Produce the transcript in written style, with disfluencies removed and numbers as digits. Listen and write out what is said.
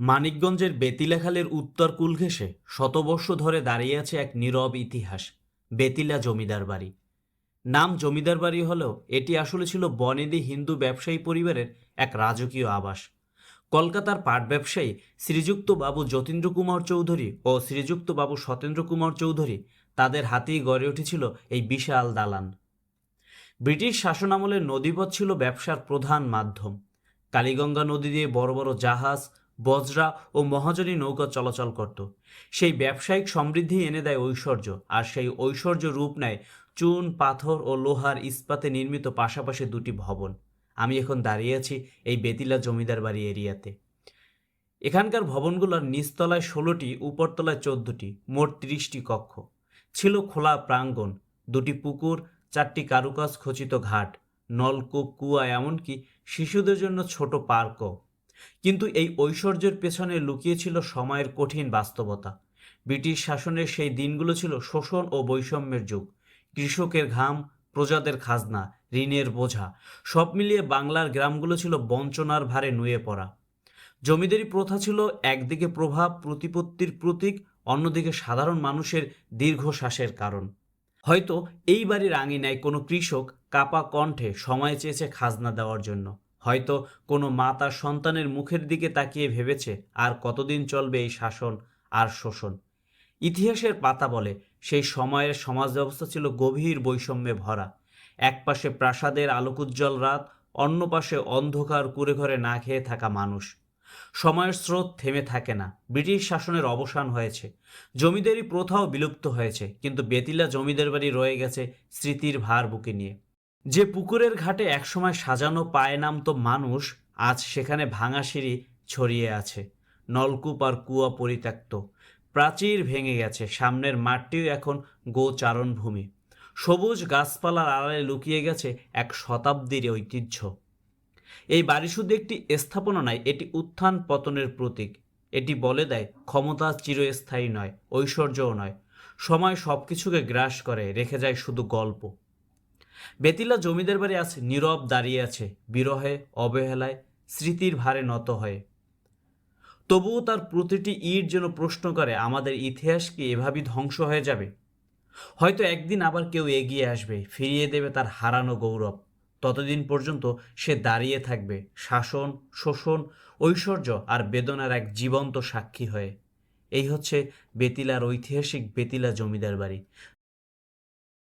মানিকগঞ্জের বেতিলা খালের উত্তর কূল ঘেঁষে শতবর্ষ ধরে দাঁড়িয়ে আছে এক নীরব ইতিহাস, বেতিলা জমিদার বাড়ি। নাম জমিদার বাড়ি হলেও এটি আসলে ছিল বনেদি হিন্দু ব্যবসায়ী পরিবারের এক রাজকীয় আবাস। কলকাতার পাট ব্যবসায়ী শ্রীযুক্ত বাবু যতীন্দ্র কুমার চৌধুরী ও শ্রীযুক্ত বাবু সতেন্দ্র কুমার চৌধুরী তাদের হাতেই গড়ে উঠেছিল এই বিশাল দালান। ব্রিটিশ শাসনামলে নদীপথ ছিল ব্যবসার প্রধান মাধ্যম। কালীগঙ্গা নদী দিয়ে বড় বড় জাহাজ, বজরা ও মহাজনী নৌকা চলাচল করত। সেই ব্যবসায়িক সমৃদ্ধি এনে দেয় ঐশ্বর্য, আর সেই ঐশ্বর্য রূপ নেয় চুন, পাথর ও লোহার ইস্পাতে নির্মিত পাশাপাশি দুটি ভবন। আমি এখন দাঁড়িয়ে আছি এই বেতিলা জমিদার বাড়ি এরিয়াতে। এখানকার ভবনগুলোর নিচতলায় 16টি, উপরতলায় 14টি, মোট 30টি কক্ষ। ছিল খোলা প্রাঙ্গণ, দুটি পুকুর, 4টি কারুকাজ খচিত ঘাট, নলকূপ, কুয়া, এমনকি শিশুদের জন্য ছোট পার্কও। কিন্তু এই ঐশ্বর্যের পেছনে লুকিয়েছিল সময়ের কঠিন বাস্তবতা। ব্রিটিশ শাসনের সেই দিনগুলো ছিল শোষণ ও বৈষম্যের যুগ। কৃষকের ঘাম, প্রজাদের খাজনা, ঋণের বোঝা, সব মিলিয়ে বাংলার গ্রামগুলো ছিল বঞ্চনার ভারে নুয়ে পড়া। জমিদারি প্রথা ছিল একদিকে প্রভাব প্রতিপত্তির প্রতীক, অন্যদিকে সাধারণ মানুষের দীর্ঘশ্বাসের কারণ। হয়তো এই বাড়ির আঙিনায় কোনো কৃষক কাপা কণ্ঠে সময় চেয়েছে খাজনা দেওয়ার জন্য। হয়তো কোনো মা তার সন্তানের মুখের দিকে তাকিয়ে ভেবেছে আর কতদিন চলবে এই শাসন আর শোষণ। ইতিহাসের পাতা বলে সেই সময়ের সমাজ ব্যবস্থা ছিল গভীর বৈষম্যে ভরা। এক পাশে প্রাসাদের আলোকোজ্জ্বল রাত, অন্য পাশে অন্ধকার কুঁড়ে ঘরে না খেয়ে থাকা মানুষ। সময়ের স্রোত থেমে থাকে না। ব্রিটিশ শাসনের অবসান হয়েছে, জমিদারি প্রথাও বিলুপ্ত হয়েছে, কিন্তু বেতিলা জমিদার বাড়ি রয়ে গেছে স্মৃতির ভার বুকে নিয়ে। যে পুকুরের ঘাটে একসময় সাজানো পায়ে নামতো মানুষ, আজ সেখানে ভাঙা সিঁড়ি ছড়িয়ে আছে। নলকূপ আর কুয়া পরিত্যক্ত, প্রাচীর ভেঙে গেছে, সামনের মাঠটিও এখন গোচারণ ভূমি। সবুজ গাছপালার আড়ালে লুকিয়ে গেছে এক শতাব্দীর ঐতিহ্য। এই বাড়ি শুধু একটি স্থাপনা নয়, এটি উত্থান পতনের প্রতীক। এটি বলে দেয় ক্ষমতা চিরস্থায়ী নয়, ঐশ্বর্যও নয়। সময় সবকিছুকে গ্রাস করে, রেখে যায় শুধু গল্প। বেতিলা জমিদার বাড়ি আজ নীরব দাঁড়িয়ে আছে, বিরহে, অবহেলায়, স্মৃতির ভারে নত হয়ে। তবুও তার প্রতিটি ইট যেন প্রশ্ন করে, আমাদের ইতিহাস কি এভাবেই ধ্বংস হয়ে যাবে? হয়তো একদিন আবার কেউ এগিয়ে আসবে, ফিরিয়ে দেবে তার হারানো গৌরব। ততদিন পর্যন্ত সে দাঁড়িয়ে থাকবে শাসন, শোষণ, ঐশ্বর্য আর বেদনার এক জীবন্ত সাক্ষী হয়ে। এই হচ্ছে বেতিলার ঐতিহাসিক বেতিলা জমিদার বাড়ি।